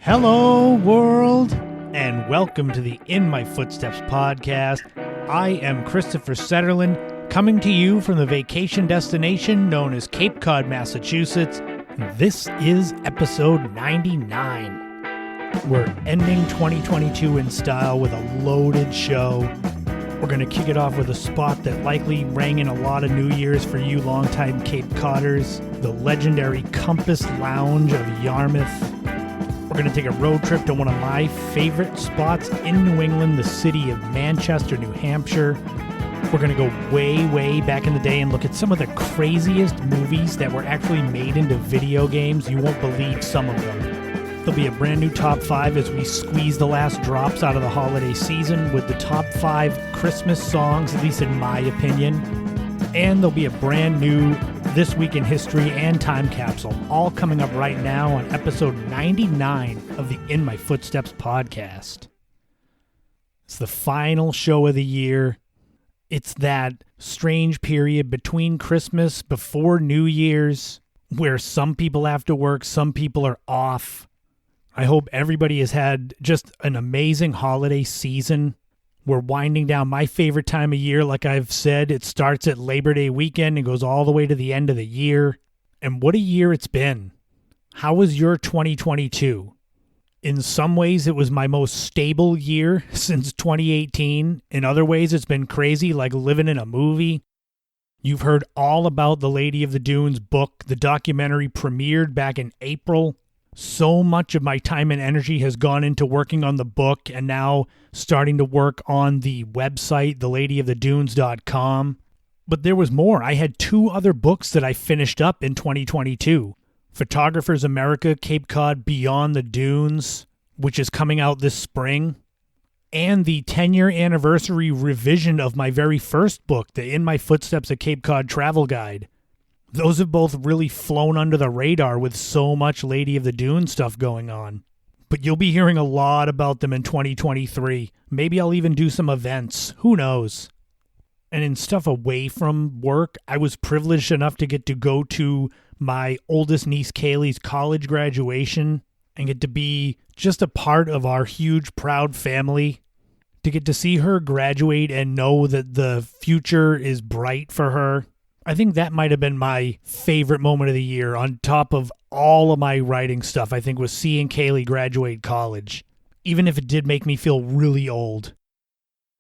Hello, world, and welcome to the In My Footsteps podcast. I am Christopher Setterlin, coming to you from the vacation destination known as Cape Cod, Massachusetts. This is episode 99. We're ending 2022 in style with a loaded show. We're going to kick it off with a spot that likely rang in a lot of New Year's for you longtime Cape Codders, the legendary Compass Lounge of Yarmouth. We're going to take a road trip to one of my favorite spots in New England, the city of Manchester, New Hampshire. We're going to go way, way back in the day and look at some of the craziest movies that were actually made into video games. You won't believe some of them. There'll be a brand new top 5 as we squeeze the last drops out of the holiday season with the top 5 Christmas songs, at least in my opinion. And there'll be a brand new This Week in History and Time Capsule, all coming up right now on episode 99 of the In My Footsteps podcast. It's the final show of the year. It's that strange period between Christmas, before New Year's, where some people have to work, some people are off. I hope everybody has had just an amazing holiday season. We're winding down my favorite time of year. Like I've said, it starts at Labor Day weekend and goes all the way to the end of the year. And what a year it's been. How was your 2022? In some ways, it was my most stable year since 2018. In other ways, it's been crazy, like living in a movie. You've heard all about the Lady of the Dunes book. The documentary premiered back in April. So much of my time and energy has gone into working on the book and now starting to work on the website, theladyofthedunes.com. But there was more. I had 2 other books that I finished up in 2022. Photographers America, Cape Cod, Beyond the Dunes, which is coming out this spring. And the 10-year anniversary revision of my very first book, the In My Footsteps, a Cape Cod Travel Guide. Those have both really flown under the radar with so much Lady of the Dunes stuff going on. But you'll be hearing a lot about them in 2023. Maybe I'll even do some events. Who knows? And in stuff away from work, I was privileged enough to get to go to my oldest niece Kaylee's college graduation and get to be just a part of our huge, proud family. To get to see her graduate and know that the future is bright for her. I think that might have been my favorite moment of the year on top of all of my writing stuff, I think, was seeing Kaylee graduate college, even if it did make me feel really old.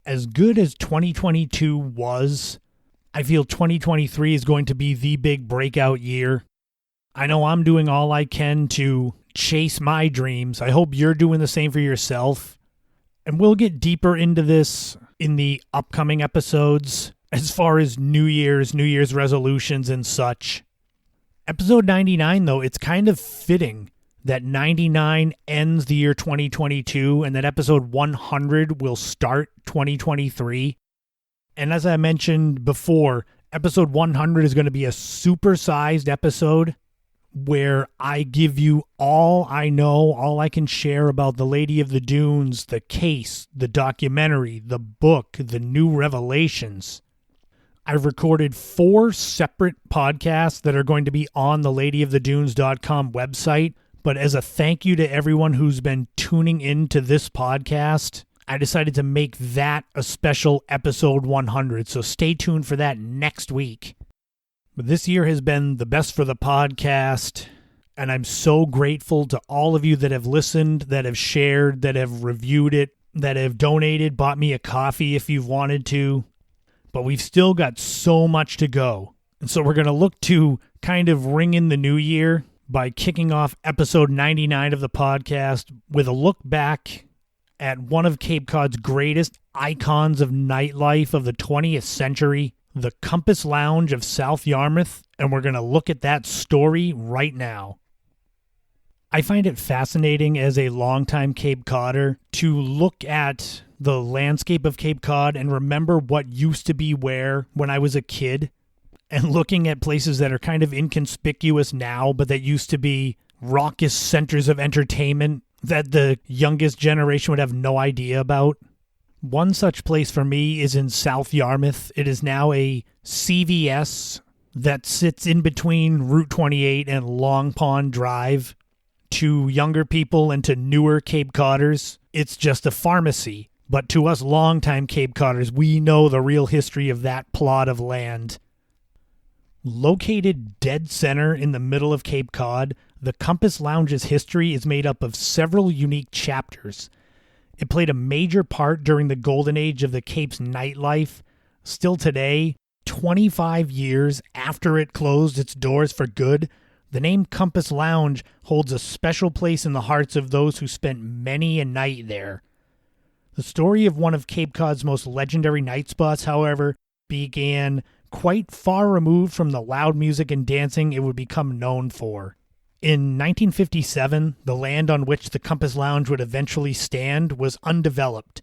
As good as 2022 was, I feel 2023 is going to be the big breakout year. I know I'm doing all I can to chase my dreams. I hope you're doing the same for yourself. And we'll get deeper into this in the upcoming episodes. As far as New Year's resolutions and such. Episode 99, though, it's kind of fitting that 99 ends the year 2022 and that episode 100 will start 2023. And as I mentioned before, episode 100 is going to be a supersized episode where I give you all I know, all I can share about the Lady of the Dunes, the case, the documentary, the book, the new revelations. I've recorded 4 separate podcasts that are going to be on the ladyofthedunes.com website, but as a thank you to everyone who's been tuning into this podcast, I decided to make that a special episode 100, so stay tuned for that next week. But this year has been the best for the podcast, and I'm so grateful to all of you that have listened, that have shared, that have reviewed it, that have donated, bought me a coffee if you've wanted to. But we've still got so much to go. And so we're going to look to kind of ring in the new year by kicking off episode 99 of the podcast with a look back at one of Cape Cod's greatest icons of nightlife of the 20th century, the Compass Lounge of South Yarmouth. And we're going to look at that story right now. I find it fascinating as a longtime Cape Codder to look at the landscape of Cape Cod and remember what used to be where when I was a kid, and looking at places that are kind of inconspicuous now, but that used to be raucous centers of entertainment that the youngest generation would have no idea about. One such place for me is in South Yarmouth. It is now a CVS that sits in between Route 28 and Long Pond Drive. To younger people and to newer Cape Codders, it's just a pharmacy. But to us longtime Cape Codders, we know the real history of that plot of land. Located dead center in the middle of Cape Cod, the Compass Lounge's history is made up of several unique chapters. It played a major part during the golden age of the Cape's nightlife. Still today, 25 years after it closed its doors for good, the name Compass Lounge holds a special place in the hearts of those who spent many a night there. The story of one of Cape Cod's most legendary night spots, however, began quite far removed from the loud music and dancing it would become known for. In 1957, the land on which the Compass Lounge would eventually stand was undeveloped.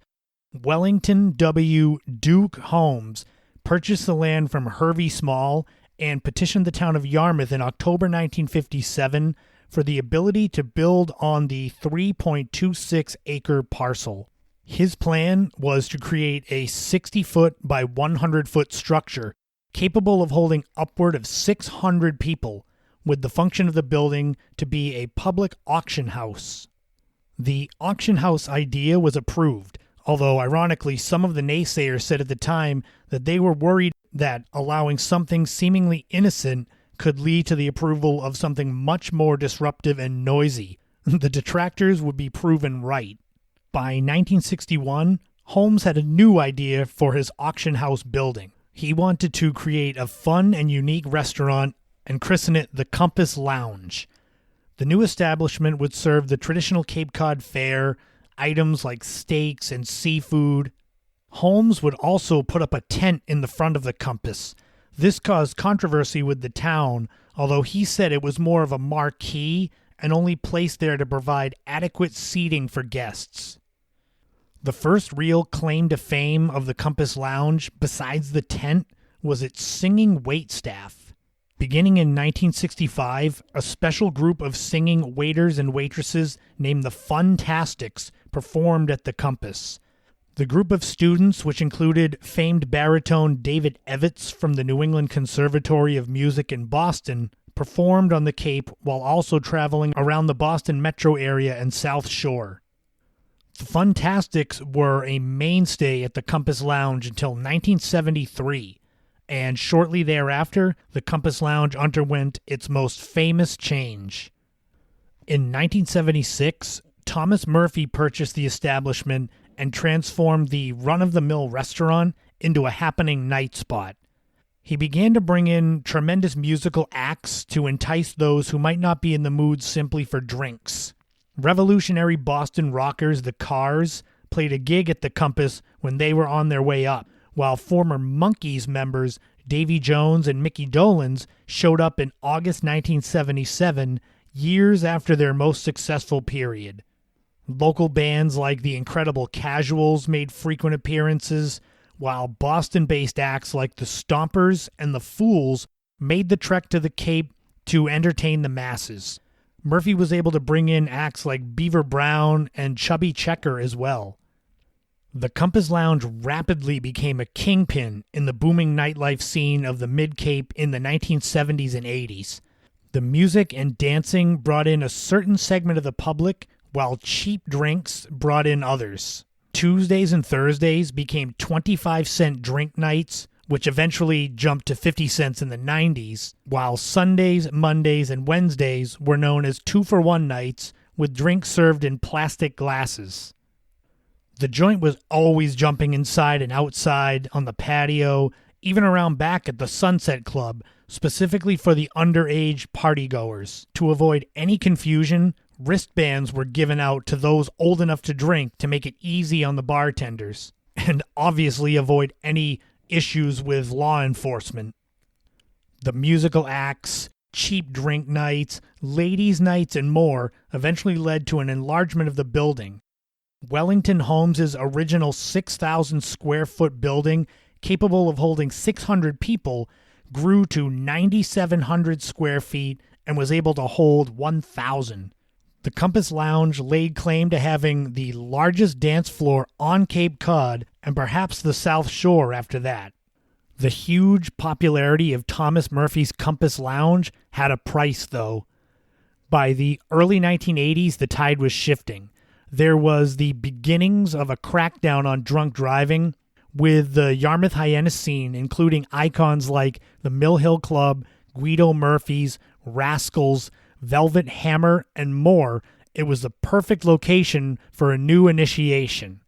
Wellington W. Duke Holmes purchased the land from Hervey Small and petitioned the town of Yarmouth in October 1957 for the ability to build on the 3.26-acre parcel. His plan was to create a 60-foot by 100-foot structure capable of holding upward of 600 people, with the function of the building to be a public auction house. The auction house idea was approved, although ironically some of the naysayers said at the time that they were worried that allowing something seemingly innocent could lead to the approval of something much more disruptive and noisy. The detractors would be proven right. By 1961, Holmes had a new idea for his auction house building. He wanted to create a fun and unique restaurant and christen it the Compass Lounge. The new establishment would serve the traditional Cape Cod fare, items like steaks and seafood. Holmes would also put up a tent in the front of the Compass. This caused controversy with the town, although he said it was more of a marquee and only placed there to provide adequate seating for guests. The first real claim to fame of the Compass Lounge, besides the tent, was its singing waitstaff. Beginning in 1965, a special group of singing waiters and waitresses named the Funtastics performed at the Compass. The group of students, which included famed baritone David Evitts from the New England Conservatory of Music in Boston, performed on the Cape while also traveling around the Boston metro area and South Shore. The Funtastics were a mainstay at the Compass Lounge until 1973, and shortly thereafter, the Compass Lounge underwent its most famous change. In 1976, Thomas Murphy purchased the establishment and transformed the run-of-the-mill restaurant into a happening night spot. He began to bring in tremendous musical acts to entice those who might not be in the mood simply for drinks. Revolutionary Boston rockers, the Cars, played a gig at the Compass when they were on their way up, while former Monkees members Davy Jones and Mickey Dolenz showed up in August 1977, years after their most successful period. Local bands like the Incredible Casuals made frequent appearances, while Boston-based acts like the Stompers and the Fools made the trek to the Cape to entertain the masses. Murphy was able to bring in acts like Beaver Brown and Chubby Checker as well. The Compass Lounge rapidly became a kingpin in the booming nightlife scene of the Mid-Cape in the 1970s and 80s. The music and dancing brought in a certain segment of the public, while cheap drinks brought in others. Tuesdays and Thursdays became 25-cent drink nights, which eventually jumped to 50 cents in the 90s, while Sundays, Mondays, and Wednesdays were known as 2-for-1 nights, with drinks served in plastic glasses. The joint was always jumping inside and outside, on the patio, even around back at the Sunset Club, specifically for the underage partygoers. To avoid any confusion, wristbands were given out to those old enough to drink to make it easy on the bartenders, and obviously avoid any issues with law enforcement. The musical acts, cheap drink nights, ladies' nights, and more eventually led to an enlargement of the building. Wellington Holmes' original 6,000 square foot building, capable of holding 600 people, grew to 9,700 square feet and was able to hold 1,000. The Compass Lounge laid claim to having the largest dance floor on Cape Cod and perhaps the South Shore after that. The huge popularity of Thomas Murphy's Compass Lounge had a price, though. By the early 1980s, the tide was shifting. There was the beginnings of a crackdown on drunk driving, with the Yarmouth Hyannis scene including icons like the Mill Hill Club, Guido Murphy's, Rascals, Velvet Hammer, and more. It was the perfect location for a new initiation.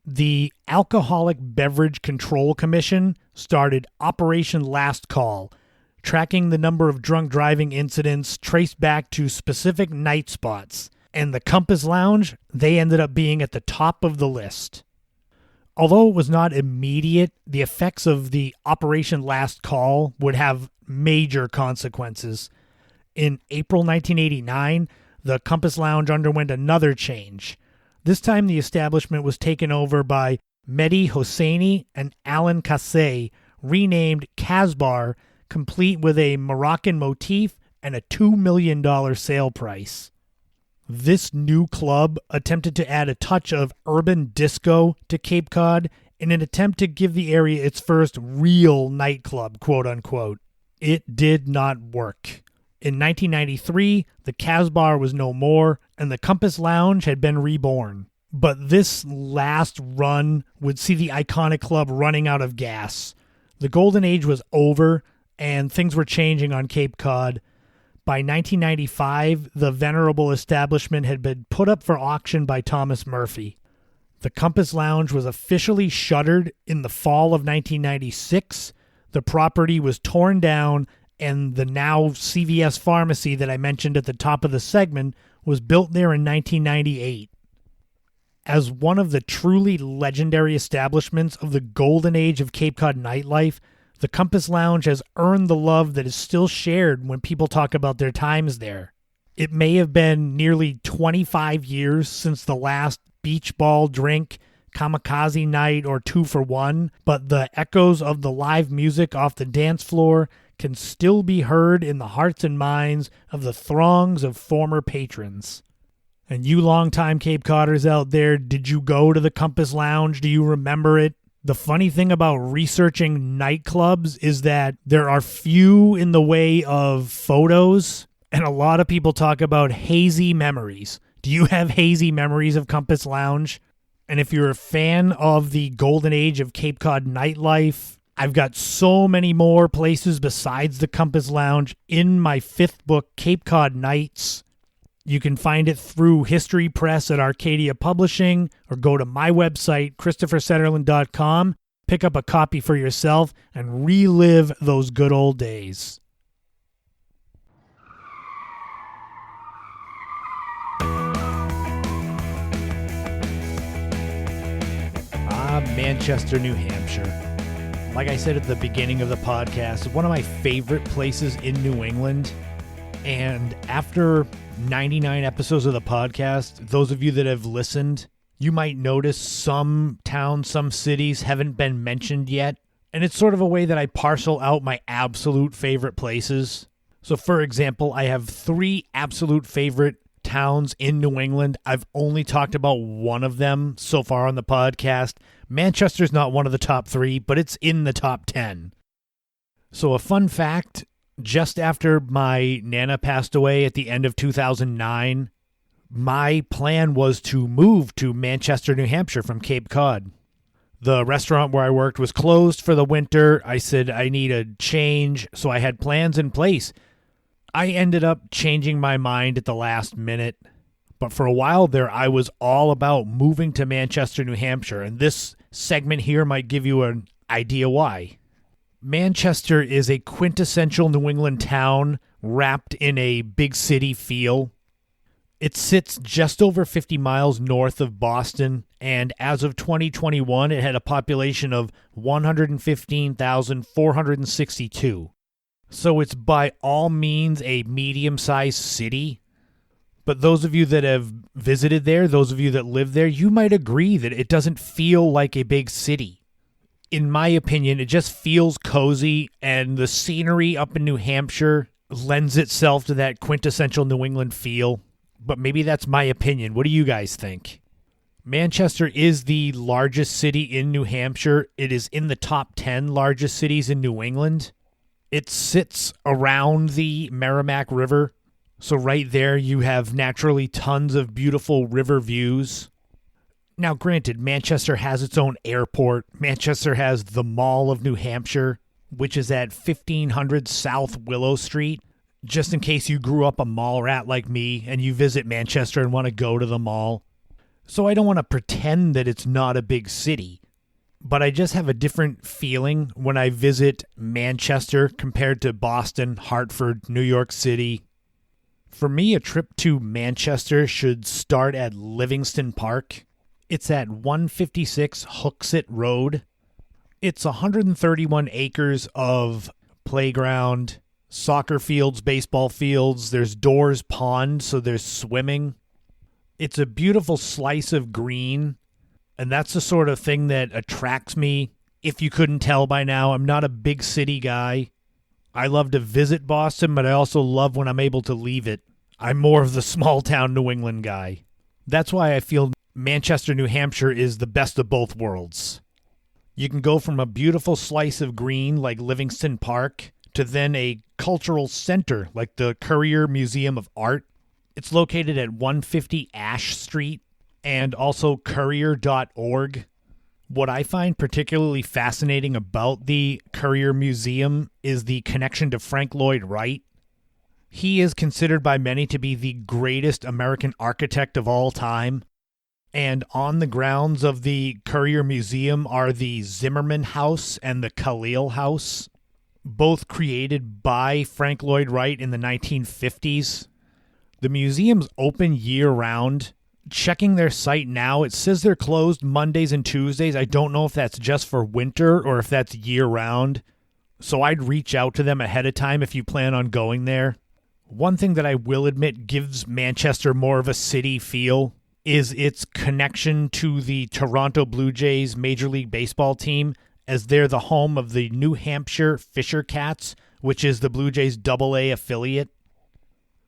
The Alcoholic Beverage Control Commission started Operation Last Call, tracking the number of drunk driving incidents traced back to specific night spots. And the Compass Lounge, they ended up being at the top of the list. Although it was not immediate, the effects of the Operation Last Call would have major consequences. In April 1989, the Compass Lounge underwent another change. This time the establishment was taken over by Mehdi Hosseini and Alan Kassé, renamed Casbar, complete with a Moroccan motif and a $2 million sale price. This new club attempted to add a touch of urban disco to Cape Cod in an attempt to give the area its first real nightclub, quote-unquote. It did not work. In 1993, the Casbar was no more, and the Compass Lounge had been reborn. But this last run would see the iconic club running out of gas. The golden age was over, and things were changing on Cape Cod. By 1995, the venerable establishment had been put up for auction by Thomas Murphy. The Compass Lounge was officially shuttered in the fall of 1996. The property was torn down, and the now CVS pharmacy that I mentioned at the top of the segment was built there in 1998. As one of the truly legendary establishments of the golden age of Cape Cod nightlife, the Compass Lounge has earned the love that is still shared when people talk about their times there. It may have been nearly 25 years since the last beach ball drink, kamikaze night, or 2-for-1, but the echoes of the live music off the dance floor can still be heard in the hearts and minds of the throngs of former patrons. And you longtime Cape Codders out there, did you go to the Compass Lounge? Do you remember it? The funny thing about researching nightclubs is that there are few in the way of photos, and a lot of people talk about hazy memories. Do you have hazy memories of Compass Lounge? And if you're a fan of the golden age of Cape Cod nightlife, I've got so many more places besides the Compass Lounge in my 5th book, Cape Cod Nights. You can find it through History Press at Arcadia Publishing, or go to my website, ChristopherSetterland.com, pick up a copy for yourself, and relive those good old days. Manchester, New Hampshire. Like I said at the beginning of the podcast, one of my favorite places in New England. And after 99 episodes of the podcast, those of you that have listened, you might notice some towns, some cities haven't been mentioned yet. And it's sort of a way that I parcel out my absolute favorite places. So for example, I have 3 absolute favorite towns in New England. I've only talked about one of them so far on the podcast. Manchester's not one of the top 3, but it's in the top 10. So a fun fact, just after my Nana passed away at the end of 2009, my plan was to move to Manchester, New Hampshire from Cape Cod. The restaurant where I worked was closed for the winter. I said I need a change, so I had plans in place. I ended up changing my mind at the last minute, but for a while there, I was all about moving to Manchester, New Hampshire, and this segment here might give you an idea why. Manchester is a quintessential New England town wrapped in a big city feel. It sits just over 50 miles north of Boston, and as of 2021, it had a population of 115,462. So it's by all means a medium-sized city. But those of you that have visited there, those of you that live there, you might agree that it doesn't feel like a big city. In my opinion, it just feels cozy, and the scenery up in New Hampshire lends itself to that quintessential New England feel. But maybe that's my opinion. What do you guys think? Manchester is the largest city in New Hampshire. It is in the top 10 largest cities in New England. It sits around the Merrimack River, So right there you have naturally tons of beautiful river views. Now granted, Manchester has its own airport. Manchester has the Mall of New Hampshire, which is at 1500 South Willow Street. Just in case you grew up a mall rat like me and you visit Manchester and want to go to the mall. So I don't want to pretend that it's not a big city, but I just have a different feeling when I visit Manchester compared to Boston, Hartford, New York City. For me, a trip to Manchester should start at Livingston Park. It's at 156 Hooksett Road. It's 131 acres of playground, soccer fields, baseball fields. There's Doors Pond, so there's swimming. It's a beautiful slice of green, and that's the sort of thing that attracts me. If you couldn't tell by now, I'm not a big city guy. I love to visit Boston, but I also love when I'm able to leave it. I'm more of the small town New England guy. That's why I feel Manchester, New Hampshire is the best of both worlds. You can go from a beautiful slice of green like Livingston Park to then a cultural center like the Courier Museum of Art. It's located at 150 Ash Street and also courier.org. What I find particularly fascinating about the Courier Museum is the connection to Frank Lloyd Wright. He is considered by many to be the greatest American architect of all time. And on the grounds of the Courier Museum are the Zimmerman House and the Khalil House, both created by Frank Lloyd Wright in the 1950s. The museum's open year-round. Checking their site now, it says they're closed Mondays and Tuesdays. I don't know if that's just for winter or if that's year-round. So I'd reach out to them ahead of time if you plan on going there. One thing that I will admit gives Manchester more of a city feel is its connection to the Toronto Blue Jays Major League Baseball team, as they're the home of the New Hampshire Fisher Cats, which is the Blue Jays AA affiliate.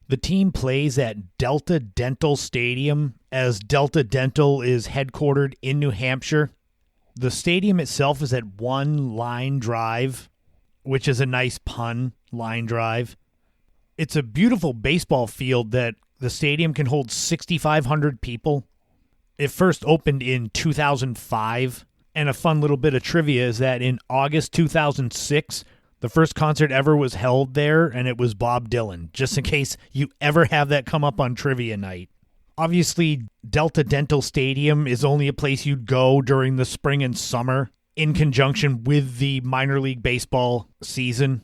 The team plays at Delta Dental Stadium, as Delta Dental is headquartered in New Hampshire. The stadium itself is at One Line Drive, which is a nice pun, Line Drive. It's a beautiful baseball field that the stadium can hold 6,500 people. It first opened in 2005, and a fun little bit of trivia is that in August 2006, the first concert ever was held there, and it was Bob Dylan, just in case you ever have that come up on trivia night. Obviously, Delta Dental Stadium is only a place you'd go during the spring and summer in conjunction with the minor league baseball season.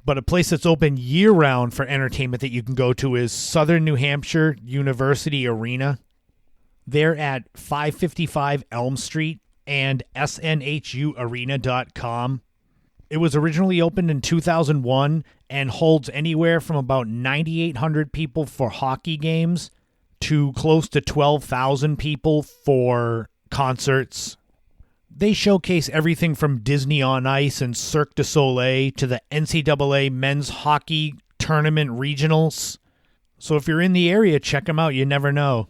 But a place that's open year-round for entertainment that you can go to is Southern New Hampshire University Arena. They're at 555 Elm Street and snhuarena.com. It was originally opened in 2001 and holds anywhere from about 9,800 people for hockey games to close to 12,000 people for concerts. They showcase everything from Disney on Ice and Cirque du Soleil to the NCAA men's hockey tournament regionals. So if you're in the area, check them out. You never know.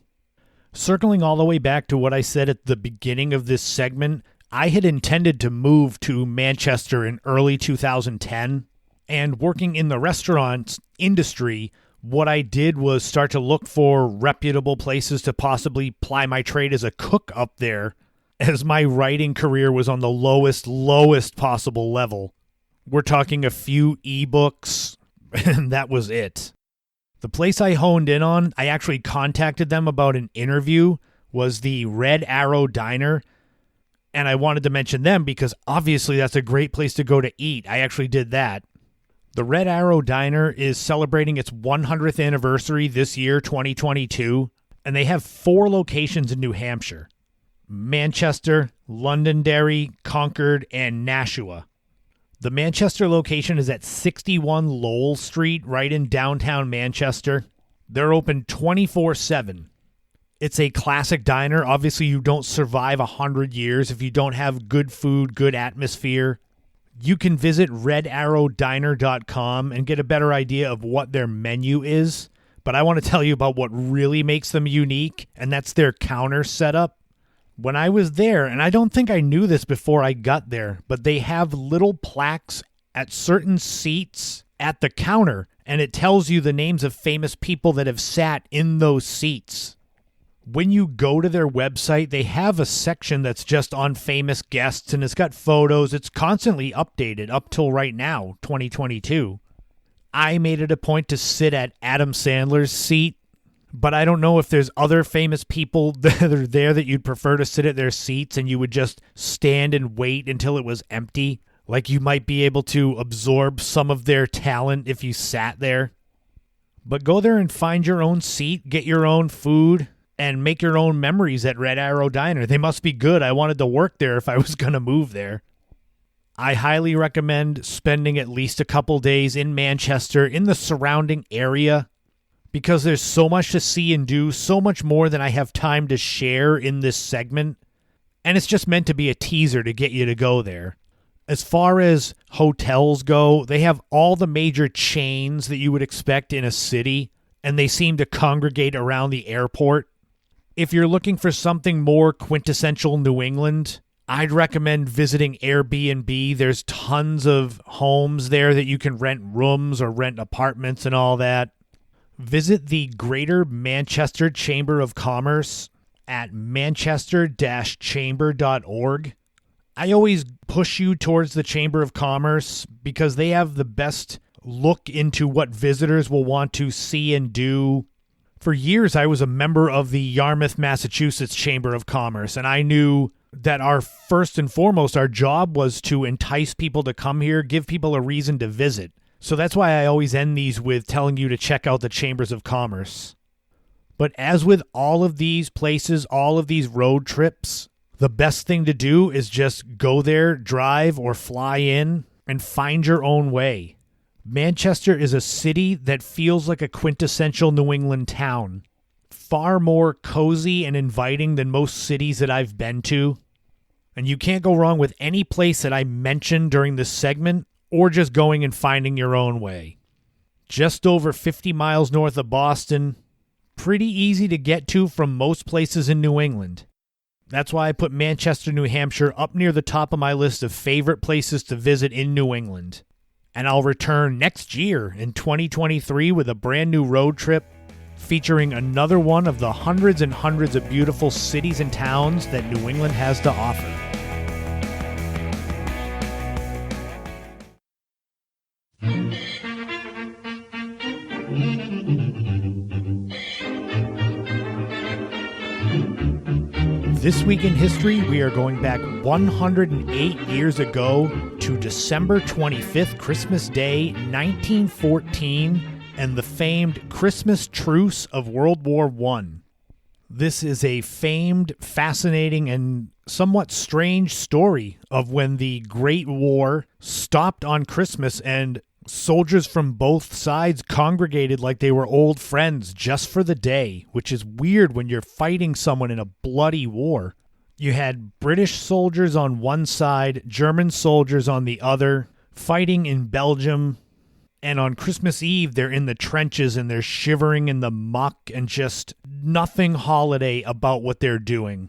Circling all the way back to what I said at the beginning of this segment, I had intended to move to Manchester in early 2010. And working in the restaurant industry, what I did was start to look for reputable places to possibly ply my trade as a cook up there, as my writing career was on the lowest possible level. We're talking a few ebooks, and that was it. The place I honed in on, I actually contacted them about an interview, was the Red Arrow Diner, and I wanted to mention them because obviously that's a great place to go to eat. I actually did that. The Red Arrow Diner is celebrating its 100th anniversary this year, 2022, and they have 4 locations in New Hampshire: Manchester, Londonderry, Concord, and Nashua. The Manchester location is at 61 Lowell Street, right in downtown Manchester. They're open 24/7. It's a classic diner. Obviously, you don't survive 100 years if you don't have good food, good atmosphere. You can visit redarrowdiner.com and get a better idea of what their menu is. But I want to tell you about what really makes them unique, and that's their counter setup. When I was there, and I don't think I knew this before I got there, but they have little plaques at certain seats at the counter, and it tells you the names of famous people that have sat in those seats. When you go to their website, they have a section that's just on famous guests, and it's got photos. It's constantly updated up till right now, 2022. I made it a point to sit at Adam Sandler's seat, but I don't know if there's other famous people that are there that you'd prefer to sit at their seats and you would just stand and wait until it was empty. Like you might be able to absorb some of their talent if you sat there. But go there and find your own seat, get your own food, and make your own memories at Red Arrow Diner. They must be good. I wanted to work there if I was going to move there. I highly recommend spending at least a couple days in Manchester, in the surrounding area, because there's so much to see and do, so much more than I have time to share in this segment. And it's just meant to be a teaser to get you to go there. As far as hotels go, they have all the major chains that you would expect in a city, and they seem to congregate around the airport. If you're looking for something more quintessential New England, I'd recommend visiting Airbnb. There's tons of homes there that you can rent rooms or rent apartments and all that. Visit the Greater Manchester Chamber of Commerce at manchester-chamber.org. I always push you towards the Chamber of Commerce because they have the best look into what visitors will want to see and do. For years, I was a member of the Yarmouth, Massachusetts Chamber of Commerce, and I knew that our first and foremost, our job was to entice people to come here, give people a reason to visit. So that's why I always end these with telling you to check out the Chambers of Commerce. But as with all of these places, all of these road trips, the best thing to do is just go there, drive, or fly in, and find your own way. Manchester is a city that feels like a quintessential New England town. Far more cozy and inviting than most cities that I've been to. And you can't go wrong with any place that I mentioned during this segment, or just going and finding your own way. Just over 50 miles north of Boston, pretty easy to get to from most places in New England. That's why I put Manchester, New Hampshire up near the top of my list of favorite places to visit in New England. And I'll return next year in 2023 with a brand new road trip featuring another one of the hundreds and hundreds of beautiful cities and towns that New England has to offer. This week in history, we are going back 108 years ago to December 25th, Christmas Day, 1914, and the famed Christmas truce of World War I. This is a famed, fascinating, and somewhat strange story of when the Great War stopped on Christmas and soldiers from both sides congregated like they were old friends just for the day, which is weird when you're fighting someone in a bloody war. You had British soldiers on one side, German soldiers on the other, fighting in Belgium. And on Christmas Eve, they're in the trenches and they're shivering in the muck and just nothing holiday about what they're doing.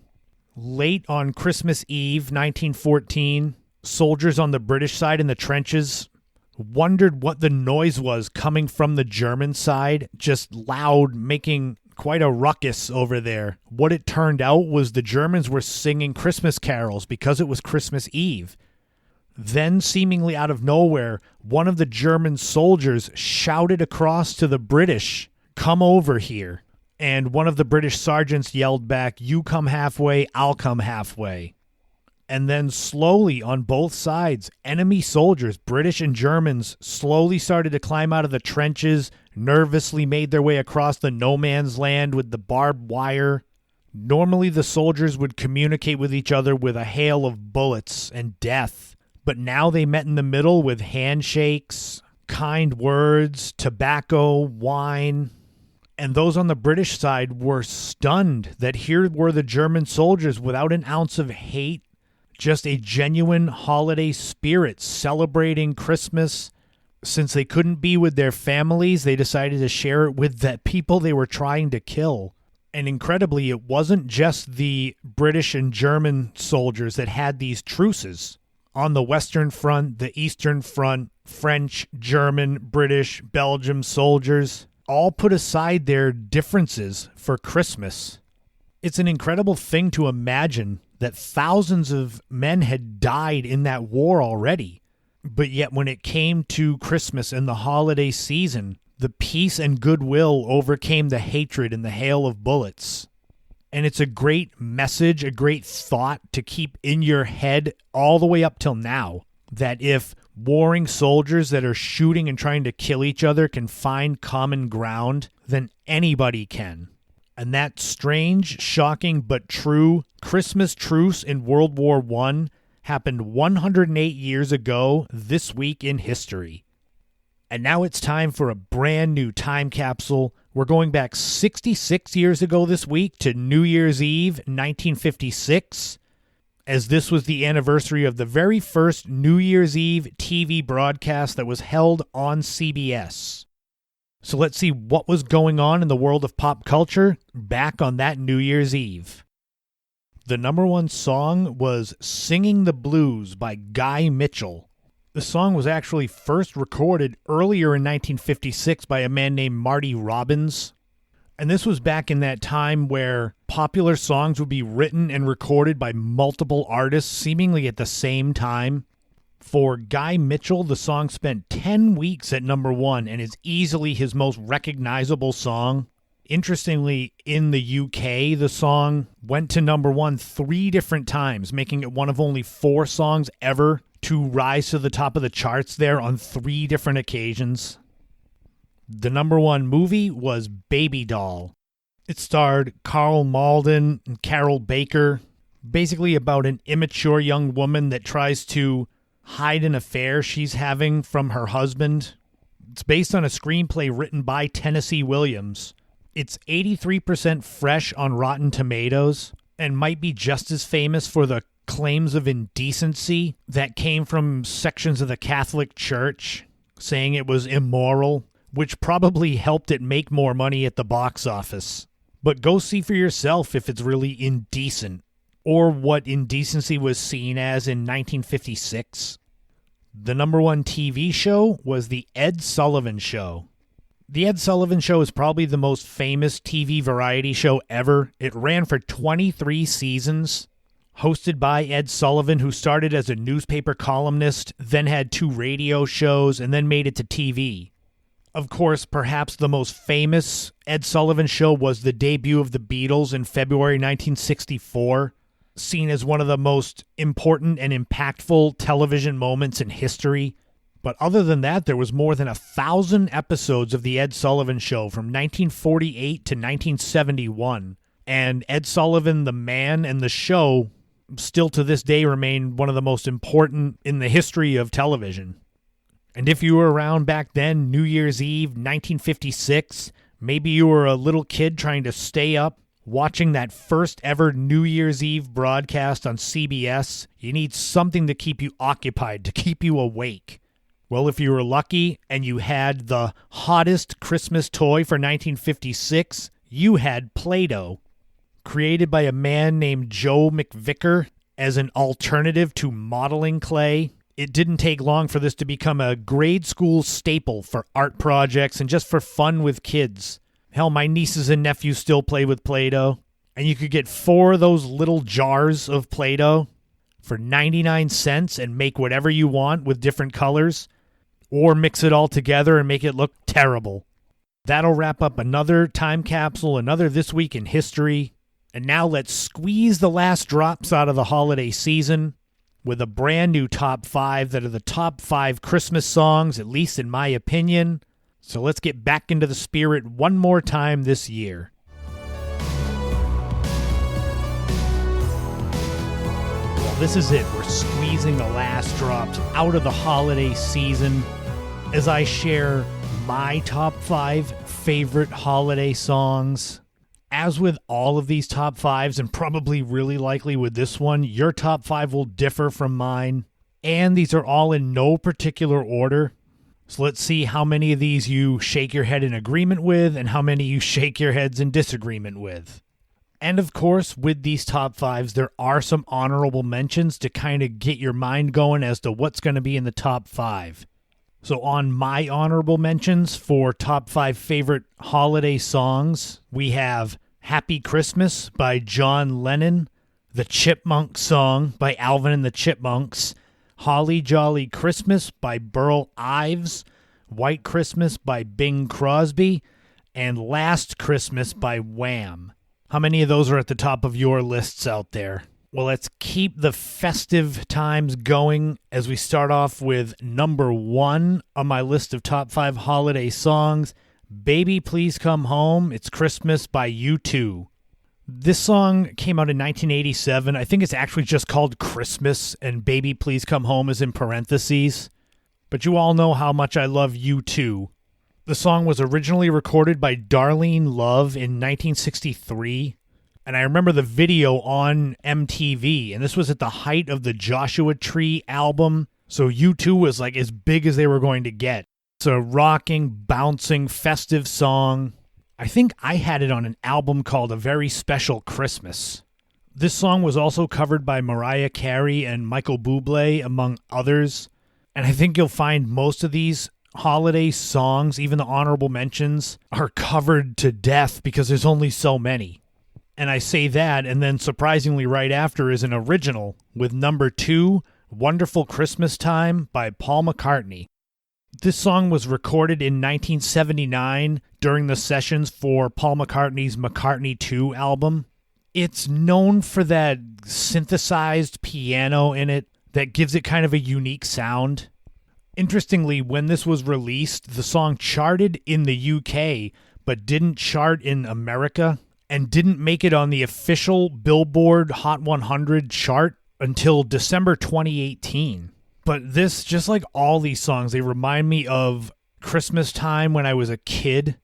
Late on Christmas Eve, 1914, soldiers on the British side in the trenches wondered what the noise was coming from the German side, just loud, making quite a ruckus over there. What it turned out was the Germans were singing Christmas carols because it was Christmas Eve. Then, seemingly out of nowhere, one of the German soldiers shouted across to the British, "Come over here." And one of the British sergeants yelled back, "You come halfway, I'll come halfway." And then slowly on both sides, enemy soldiers, British and Germans, slowly started to climb out of the trenches, nervously made their way across the no man's land with the barbed wire. Normally the soldiers would communicate with each other with a hail of bullets and death, but now they met in the middle with handshakes, kind words, tobacco, wine. And those on the British side were stunned that here were the German soldiers without an ounce of hate, just a genuine holiday spirit celebrating Christmas. Since they couldn't be with their families, they decided to share it with the people they were trying to kill. And incredibly, it wasn't just the British and German soldiers that had these truces. On the Western Front, the Eastern Front, French, German, British, Belgium soldiers all put aside their differences for Christmas. It's an incredible thing to imagine that thousands of men had died in that war already. But yet when it came to Christmas and the holiday season, the peace and goodwill overcame the hatred and the hail of bullets. And it's a great message, a great thought to keep in your head all the way up till now, that if warring soldiers that are shooting and trying to kill each other can find common ground, then anybody can. And that strange, shocking, but true Christmas truce in World War I happened 108 years ago this week in history. And now it's time for a brand new time capsule. We're going back 66 years ago this week to New Year's Eve, 1956, as this was the anniversary of the very first New Year's Eve TV broadcast that was held on CBS. So let's see what was going on in the world of pop culture back on that New Year's Eve. The number one song was Singing the Blues by Guy Mitchell. The song was actually first recorded earlier in 1956 by a man named Marty Robbins. And this was back in that time where popular songs would be written and recorded by multiple artists seemingly at the same time. For Guy Mitchell, the song spent 10 weeks at number one and is easily his most recognizable song. Interestingly, in the UK, the song went to number one 3 different times, making it one of only 4 songs ever to rise to the top of the charts there on 3 different occasions. The number one movie was Baby Doll. It starred Carl Malden and Carol Baker, basically about an immature young woman that tries to hide an affair she's having from her husband. It's based on a screenplay written by Tennessee Williams. It's 83% fresh on Rotten Tomatoes and might be just as famous for the claims of indecency that came from sections of the Catholic Church saying it was immoral, which probably helped it make more money at the box office. But go see for yourself if it's really indecent, or what indecency was seen as in 1956. The number one TV show was The Ed Sullivan Show. The Ed Sullivan Show is probably the most famous TV variety show ever. It ran for 23 seasons. Hosted by Ed Sullivan, who started as a newspaper columnist, then had 2 radio shows, and then made it to TV. Of course, perhaps the most famous Ed Sullivan Show was the debut of the Beatles in February 1964, seen as one of the most important and impactful television moments in history. But other than that, there was more than 1,000 episodes of The Ed Sullivan Show from 1948 to 1971. And Ed Sullivan, the man, and the show still to this day remain one of the most important in the history of television. And if you were around back then, New Year's Eve, 1956, maybe you were a little kid trying to stay up, watching that first ever New Year's Eve broadcast on CBS, you need something to keep you occupied, to keep you awake. Well, if you were lucky and you had the hottest Christmas toy for 1956, you had Play-Doh. Created by a man named Joe McVicker as an alternative to modeling clay, it didn't take long for this to become a grade school staple for art projects and just for fun with kids. Hell, my nieces and nephews still play with Play-Doh. And you could get 4 of those little jars of Play-Doh for 99 cents and make whatever you want with different colors. Or mix it all together and make it look terrible. That'll wrap up another time capsule, another This Week in History. And now let's squeeze the last drops out of the holiday season with a brand new top 5 that are the top 5 Christmas songs, at least in my opinion. So let's get back into the spirit one more time this year. Well, this is it. We're squeezing the last drops out of the holiday season as I share my top 5 favorite holiday songs. As with all of these top 5s, and probably really likely with this one, your top 5 will differ from mine. And these are all in no particular order. So let's see how many of these you shake your head in agreement with and how many you shake your heads in disagreement with. And of course, with these top 5s, there are some honorable mentions to kind of get your mind going as to what's going to be in the top 5. So on my honorable mentions for top 5 favorite holiday songs, we have Happy Christmas by John Lennon, The Chipmunk Song by Alvin and the Chipmunks, Holly Jolly Christmas by Burl Ives, White Christmas by Bing Crosby, and Last Christmas by Wham. How many of those are at the top of your lists out there? Well, let's keep the festive times going as we start off with number 1 on my list of top 5 holiday songs, Baby Please Come Home, It's Christmas by U2. This song came out in 1987. I think it's actually just called Christmas, and Baby Please Come Home is in parentheses. But you all know how much I love U2. The song was originally recorded by Darlene Love in 1963. And I remember the video on MTV, and this was at the height of the Joshua Tree album, so U2 was like as big as they were going to get. It's a rocking, bouncing, festive song. I think I had it on an album called A Very Special Christmas. This song was also covered by Mariah Carey and Michael Bublé, among others. And I think you'll find most of these holiday songs, even the honorable mentions, are covered to death because there's only so many. And I say that, and then surprisingly right after is an original with number 2, Wonderful Christmas Time by Paul McCartney. This song was recorded in 1979 during the sessions for Paul McCartney's McCartney 2 album. It's known for that synthesized piano in it that gives it kind of a unique sound. Interestingly, when this was released, the song charted in the UK, but didn't chart in America, and didn't make it on the official Billboard Hot 100 chart until December 2018. But this, just like all these songs, they remind me of Christmas time when I was a kid.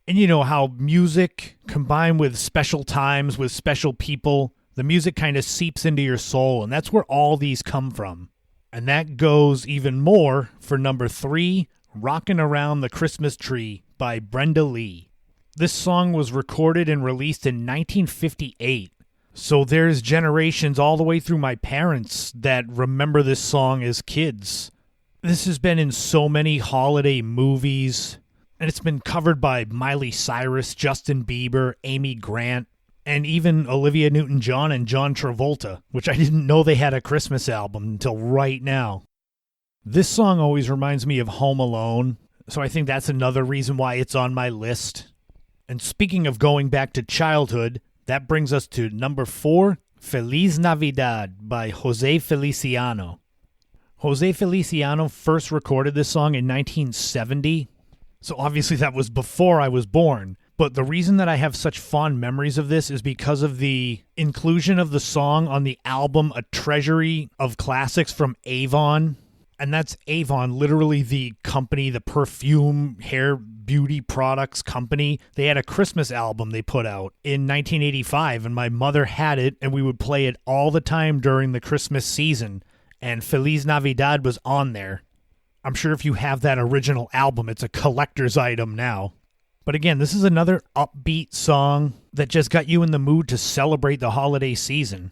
And you know how music combined with special times, with special people, the music kind of seeps into your soul, and that's where all these come from. And that goes even more for number 3, Rockin' Around the Christmas Tree by Brenda Lee. This song was recorded and released in 1958. So there's generations all the way through my parents that remember this song as kids. This has been in so many holiday movies, and it's been covered by Miley Cyrus, Justin Bieber, Amy Grant, and even Olivia Newton-John and John Travolta, which I didn't know they had a Christmas album until right now. This song always reminds me of Home Alone, so I think that's another reason why it's on my list. And speaking of going back to childhood, that brings us to number 4, Feliz Navidad by Jose Feliciano. Jose Feliciano first recorded this song in 1970, so obviously that was before I was born. But the reason that I have such fond memories of this is because of the inclusion of the song on the album A Treasury of Classics from Avon. And that's Avon, literally the company, the perfume, hair, beauty products company. They had a Christmas album they put out in 1985, and my mother had it, and we would play it all the time during the Christmas season. And Feliz Navidad was on there. I'm sure if you have that original album, it's a collector's item now. But again, this is another upbeat song that just got you in the mood to celebrate the holiday season.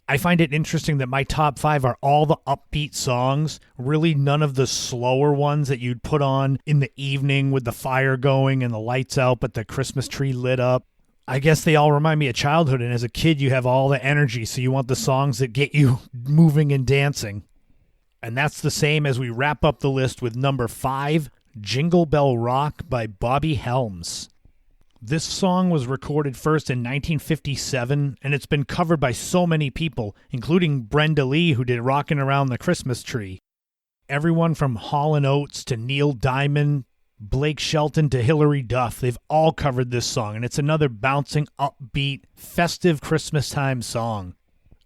I find it interesting that my top 5 are all the upbeat songs, really none of the slower ones that you'd put on in the evening with the fire going and the lights out but the Christmas tree lit up. I guess they all remind me of childhood, and as a kid you have all the energy, so you want the songs that get you moving and dancing. And that's the same as we wrap up the list with number 5, Jingle Bell Rock by Bobby Helms. This song was recorded first in 1957, and it's been covered by so many people, including Brenda Lee, who did Rockin' Around the Christmas Tree. Everyone from Hall & Oates to Neil Diamond, Blake Shelton to Hilary Duff, they've all covered this song, and it's another bouncing, upbeat, festive Christmas time song.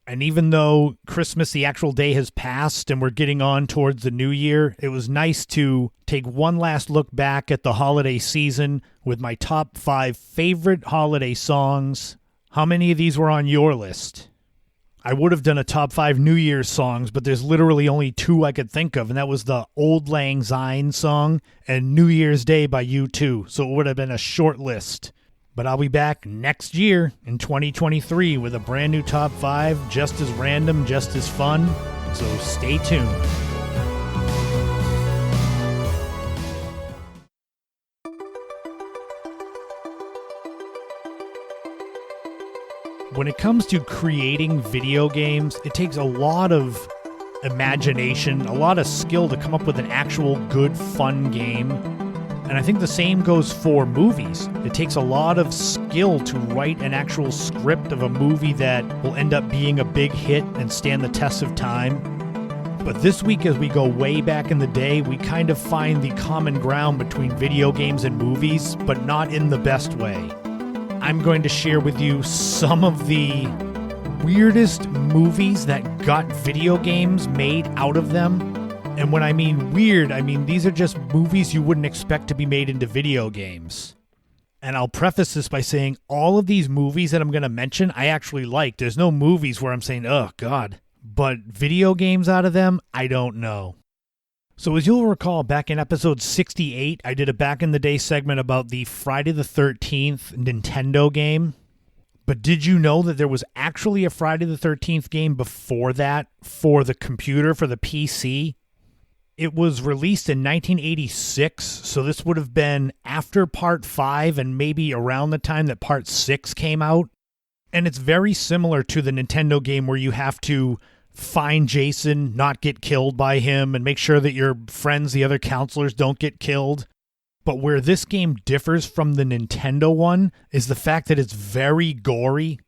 And even though Christmas, the actual day, has passed and we're getting on towards the new year, it was nice to take one last look back at the holiday season with my top 5 favorite holiday songs. How many of these were on your list? I would have done a top 5 New Year's songs, but there's literally only 2 I could think of, and that was the Old Lang Syne song and New Year's Day by U2, so it would have been a short list. But I'll be back next year in 2023 with a brand new top 5, just as random, just as fun. So stay tuned. When it comes to creating video games, it takes a lot of imagination, a lot of skill to come up with an actual good, fun game. And I think the same goes for movies. It takes a lot of skill to write an actual script of a movie that will end up being a big hit and stand the test of time. But this week, as we go way back in the day, we kind of find the common ground between video games and movies, but not in the best way. I'm going to share with you some of the weirdest movies that got video games made out of them. And when I mean weird, I mean these are just movies you wouldn't expect to be made into video games. And I'll preface this by saying all of these movies that I'm going to mention, I actually like. There's no movies where I'm saying, oh, God. But video games out of them, I don't know. So as you'll recall, back in episode 68, I did a back in the day segment about the Friday the 13th Nintendo game. But did you know that there was actually a Friday the 13th game before that for the computer, for the PC? It was released in 1986, so this would have been after Part 5 and maybe around the time that Part 6 came out. And it's very similar to the Nintendo game where you have to find Jason, not get killed by him, and make sure that your friends, the other counselors, don't get killed. But where this game differs from the Nintendo one is the fact that it's very gory.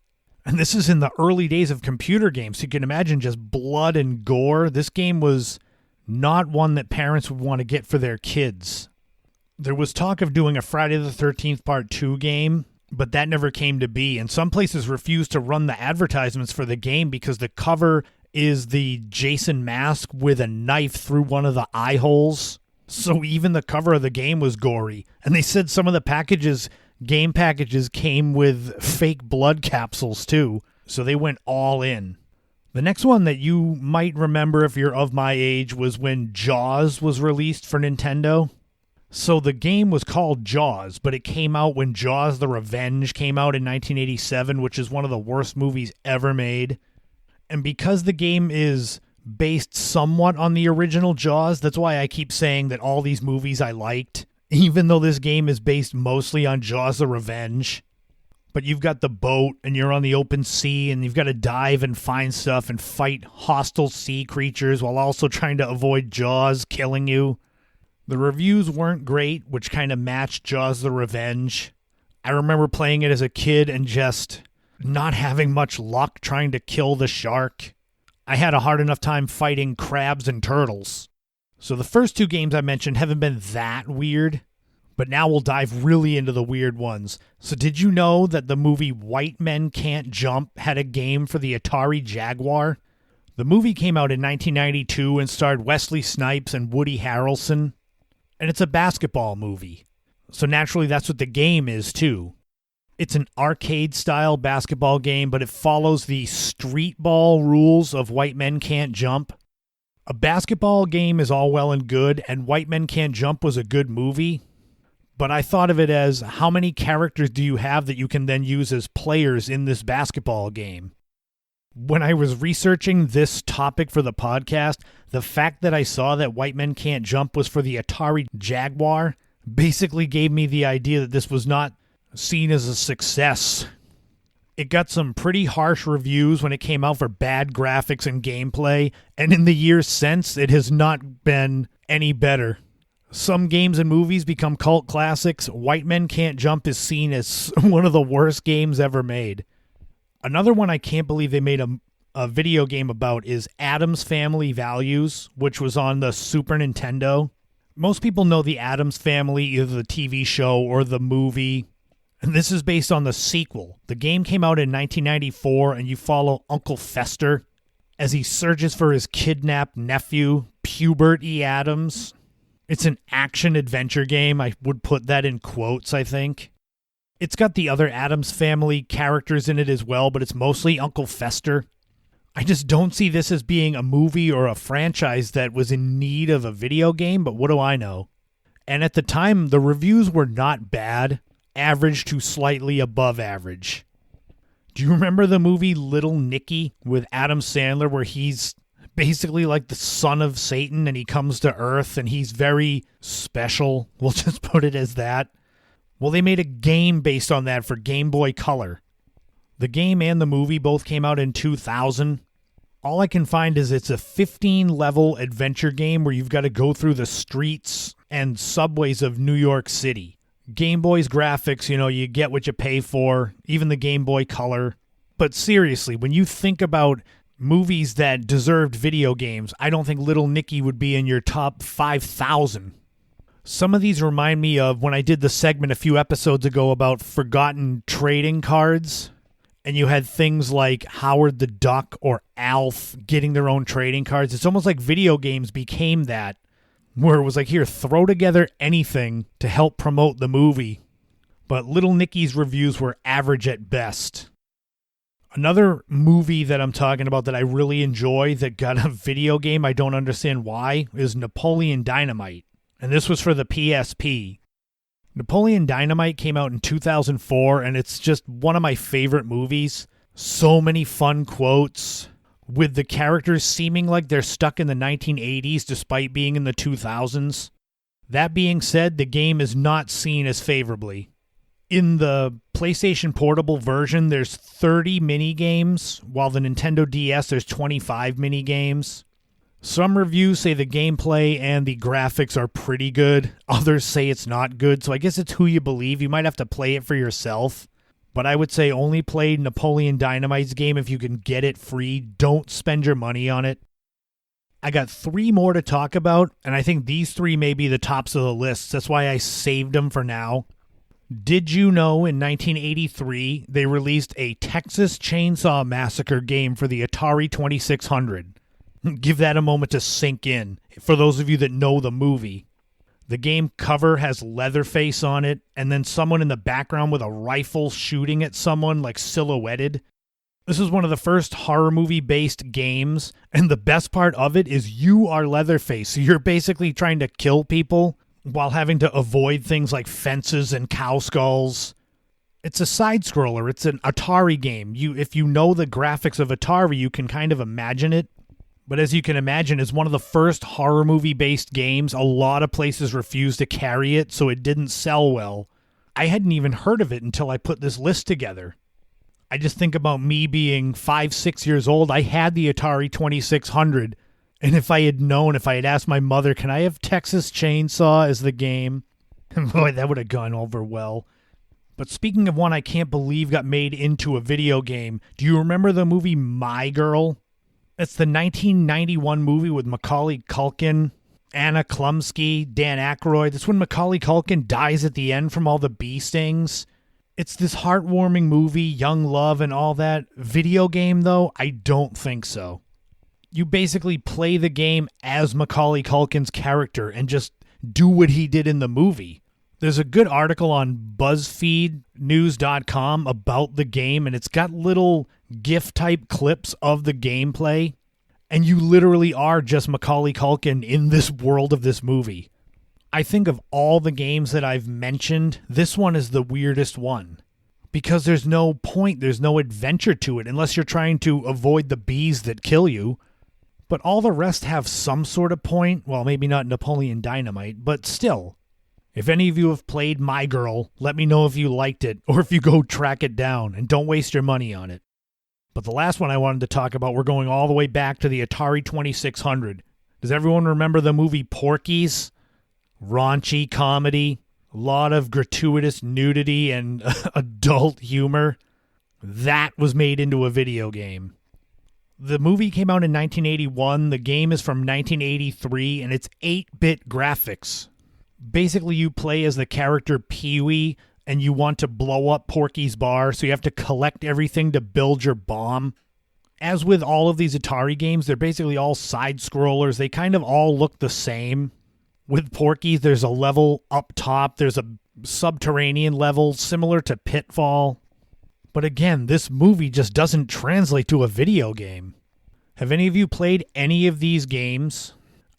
And this is in the early days of computer games, so you can imagine just blood and gore. This game was not one that parents would want to get for their kids. There was talk of doing a Friday the 13th Part 2 game, but that never came to be. And some places refused to run the advertisements for the game because the cover is the Jason mask with a knife through one of the eye holes. So even the cover of the game was gory. And they said some of the game packages came with fake blood capsules too. So they went all in. The next one that you might remember if you're of my age was when Jaws was released for Nintendo. So the game was called Jaws, but it came out when Jaws the Revenge came out in 1987, which is one of the worst movies ever made. And because the game is based somewhat on the original Jaws, that's why I keep saying that all these movies I liked, even though this game is based mostly on Jaws the Revenge. But you've got the boat, and you're on the open sea, and you've got to dive and find stuff and fight hostile sea creatures while also trying to avoid Jaws killing you. The reviews weren't great, which kind of matched Jaws the Revenge. I remember playing it as a kid and just not having much luck trying to kill the shark. I had a hard enough time fighting crabs and turtles. So the first two games I mentioned haven't been that weird. But now we'll dive really into the weird ones. So did you know that the movie White Men Can't Jump had a game for the Atari Jaguar? The movie came out in 1992 and starred Wesley Snipes and Woody Harrelson. And it's a basketball movie. So naturally that's what the game is too. It's an arcade-style basketball game, but it follows the street ball rules of White Men Can't Jump. A basketball game is all well and good, and White Men Can't Jump was a good movie. But I thought of it as, how many characters do you have that you can then use as players in this basketball game? When I was researching this topic for the podcast, the fact that I saw that White Men Can't Jump was for the Atari Jaguar basically gave me the idea that this was not seen as a success. It got some pretty harsh reviews when it came out for bad graphics and gameplay, and in the years since, it has not been any better. Some games and movies become cult classics. White Men Can't Jump is seen as one of the worst games ever made. Another one I can't believe they made a video game about is Addams Family Values, which was on the Super Nintendo. Most people know the Addams Family, either the TV show or the movie. And this is based on the sequel. The game came out in 1994, and you follow Uncle Fester as he searches for his kidnapped nephew, Pubert E. Addams. It's an action-adventure game. I would put that in quotes, I think. It's got the other Addams Family characters in it as well, but it's mostly Uncle Fester. I just don't see this as being a movie or a franchise that was in need of a video game, but what do I know? And at the time, the reviews were not bad, average to slightly above average. Do you remember the movie Little Nicky with Adam Sandler where he's basically like the son of Satan and he comes to Earth and he's very special? We'll just put it as that. Well, they made a game based on that for Game Boy Color. The game and the movie both came out in 2000. All I can find is it's a 15-level adventure game where you've got to go through the streets and subways of New York City. Game Boy's graphics, you get what you pay for, even the Game Boy Color. But seriously, when you think about movies that deserved video games, I don't think Little Nicky would be in your top 5,000. Some of these remind me of when I did the segment a few episodes ago about forgotten trading cards. And you had things like Howard the Duck or Alf getting their own trading cards. It's almost like video games became that, where it was like, here, throw together anything to help promote the movie. But Little Nicky's reviews were average at best. Another movie that I'm talking about that I really enjoy that got a video game, I don't understand why, is Napoleon Dynamite. And this was for the PSP. Napoleon Dynamite came out in 2004, and it's just one of my favorite movies. So many fun quotes, with the characters seeming like they're stuck in the 1980s despite being in the 2000s. That being said, the game is not seen as favorably. In the PlayStation Portable version, there's 30 mini-games, while the Nintendo DS, there's 25 mini-games. Some reviews say the gameplay and the graphics are pretty good. Others say it's not good, so I guess it's who you believe. You might have to play it for yourself. But I would say only play Napoleon Dynamite's game if you can get it free. Don't spend your money on it. I got 3 more to talk about, and I think these 3 may be the tops of the list. That's why I saved them for now. Did you know in 1983 they released a Texas Chainsaw Massacre game for the Atari 2600? Give that a moment to sink in, for those of you that know the movie. The game cover has Leatherface on it, and then someone in the background with a rifle shooting at someone, like silhouetted. This is one of the first horror movie-based games, and the best part of it is you are Leatherface, so you're basically trying to kill people while having to avoid things like fences and cow skulls. It's a side-scroller. It's an Atari game. If you know the graphics of Atari, you can kind of imagine it. But as you can imagine, it's one of the first horror movie-based games. A lot of places refused to carry it, so it didn't sell well. I hadn't even heard of it until I put this list together. I just think about me being 5-6 years old. I had the Atari 2600, and if I had asked my mother, can I have Texas Chainsaw as the game? Boy, that would have gone over well. But speaking of one I can't believe got made into a video game, do you remember the movie My Girl? It's the 1991 movie with Macaulay Culkin, Anna Klumsky, Dan Aykroyd. That's when Macaulay Culkin dies at the end from all the bee stings. It's this heartwarming movie, young love and all that. Video game, though? I don't think so. You basically play the game as Macaulay Culkin's character and just do what he did in the movie. There's a good article on BuzzFeedNews.com about the game, and it's got little GIF-type clips of the gameplay, and you literally are just Macaulay Culkin in this world of this movie. I think of all the games that I've mentioned, this one is the weirdest one, because there's no point, there's no adventure to it, unless you're trying to avoid the bees that kill you. But all the rest have some sort of point. Well, maybe not Napoleon Dynamite, but still. If any of you have played My Girl, let me know if you liked it, or if you go track it down, and don't waste your money on it. But the last one I wanted to talk about, we're going all the way back to the Atari 2600. Does everyone remember the movie Porky's? Raunchy comedy, a lot of gratuitous nudity and adult humor. That was made into a video game. The movie came out in 1981. The game is from 1983, and it's 8-bit graphics. Basically, you play as the character Pee-wee, and you want to blow up Porky's bar, so you have to collect everything to build your bomb. As with all of these Atari games, they're basically all side-scrollers. They kind of all look the same. With Porky's, there's a level up top. There's a subterranean level similar to Pitfall. But again, this movie just doesn't translate to a video game. Have any of you played any of these games?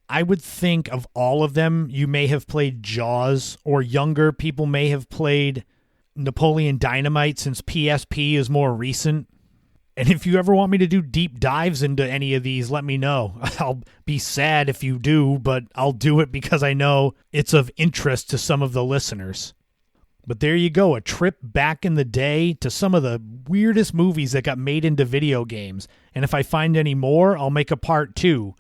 I would think of all of them, you may have played Jaws, or younger people may have played Napoleon Dynamite, since PSP is more recent. And if you ever want me to do deep dives into any of these, let me know. I'll be sad if you do, but I'll do it because I know it's of interest to some of the listeners. But there you go, a trip back in the day to some of the weirdest movies that got made into video games. And if I find any more, I'll make a part 2.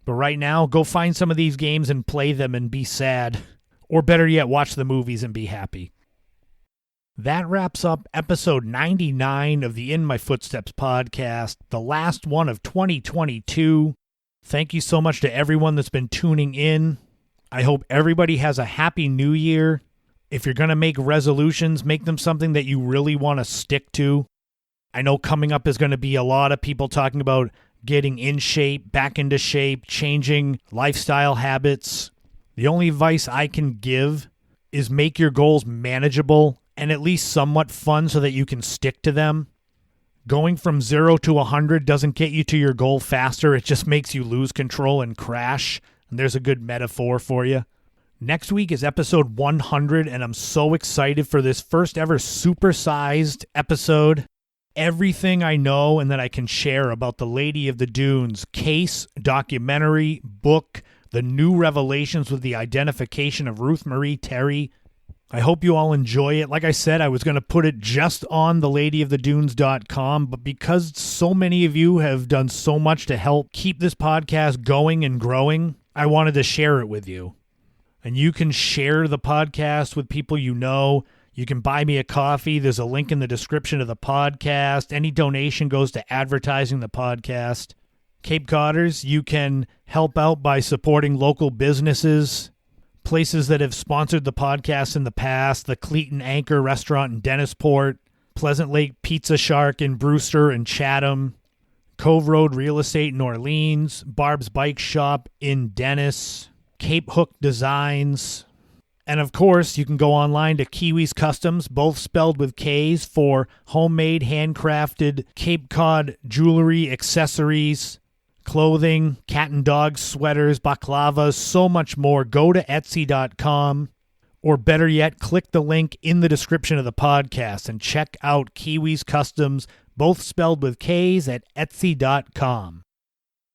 But right now, go find some of these games and play them and be sad. Or better yet, watch the movies and be happy. That wraps up episode 99 of the In My Footsteps podcast, the last one of 2022. Thank you so much to everyone that's been tuning in. I hope everybody has a happy new year. If you're going to make resolutions, make them something that you really want to stick to. I know coming up is going to be a lot of people talking about getting in shape, back into shape, changing lifestyle habits. The only advice I can give is make your goals manageable and at least somewhat fun so that you can stick to them. Going from 0 to 100 doesn't get you to your goal faster. It just makes you lose control and crash. And there's a good metaphor for you. Next week is episode 100, and I'm so excited for this first ever supersized episode. Everything I know and that I can share about the Lady of the Dunes case, documentary, book, the new revelations with the identification of Ruth Marie Terry. I hope you all enjoy it. Like I said, I was going to put it just on theladyofthedunes.com, but because so many of you have done so much to help keep this podcast going and growing, I wanted to share it with you. And you can share the podcast with people you know. You can buy me a coffee. There's a link in the description of the podcast. Any donation goes to advertising the podcast. Cape Codders, you can help out by supporting local businesses. Places that have sponsored the podcast in the past, the Cleeton Anchor Restaurant in Dennisport, Pleasant Lake Pizza Shark in Brewster and Chatham, Cove Road Real Estate in Orleans, Barb's Bike Shop in Dennis, Cape Hook Designs, and of course, you can go online to Kiwi's Customs, both spelled with K's, for homemade, handcrafted Cape Cod jewelry, accessories, clothing, cat and dog sweaters, baklavas, so much more. Go to Etsy.com, or better yet, click the link in the description of the podcast and check out Kiwi's Customs, both spelled with K's, at Etsy.com.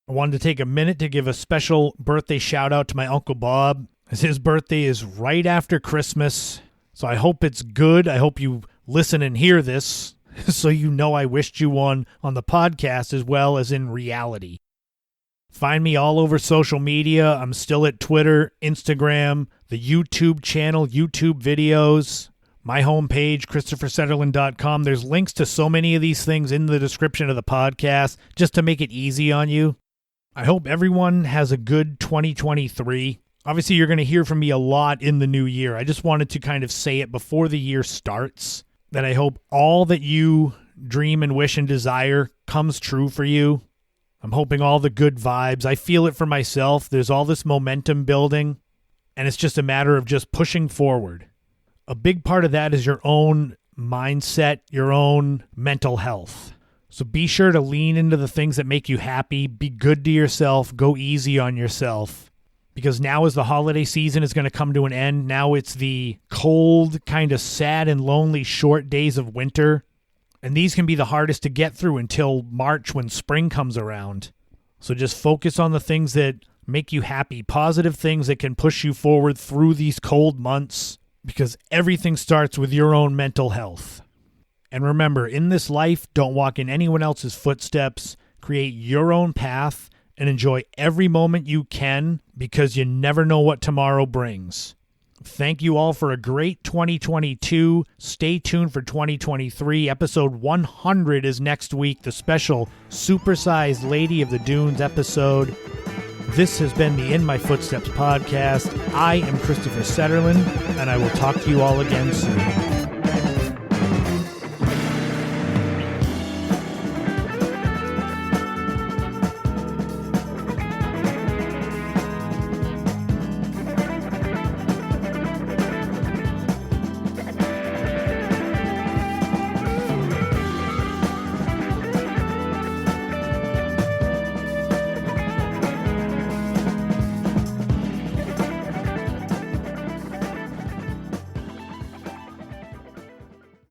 I wanted to take a minute to give a special birthday shout out to my Uncle Bob, as his birthday is right after Christmas. So I hope it's good. I hope you listen and hear this so you know I wished you one on the podcast as well as in reality. Find me all over social media. I'm still at Twitter, Instagram, the YouTube channel, YouTube videos, my homepage, ChristopherSetterland.com. There's links to so many of these things in the description of the podcast just to make it easy on you. I hope everyone has a good 2023. Obviously, you're going to hear from me a lot in the new year. I just wanted to kind of say it before the year starts, that I hope all that you dream and wish and desire comes true for you. I'm hoping all the good vibes. I feel it for myself. There's all this momentum building, and it's just a matter of just pushing forward. A big part of that is your own mindset, your own mental health. So be sure to lean into the things that make you happy. Be good to yourself. Go easy on yourself. Because now as the holiday season is going to come to an end, now it's the cold, kind of sad and lonely short days of winter. And these can be the hardest to get through until March when spring comes around. So just focus on the things that make you happy, positive things that can push you forward through these cold months, because everything starts with your own mental health. And remember, in this life, don't walk in anyone else's footsteps. Create your own path and enjoy every moment you can, because you never know what tomorrow brings. Thank you all for a great 2022. Stay tuned for 2023. Episode 100 is next week, the special supersized Lady of the Dunes episode. This has been the In My Footsteps podcast. I am Christopher Setterland, and I will talk to you all again soon.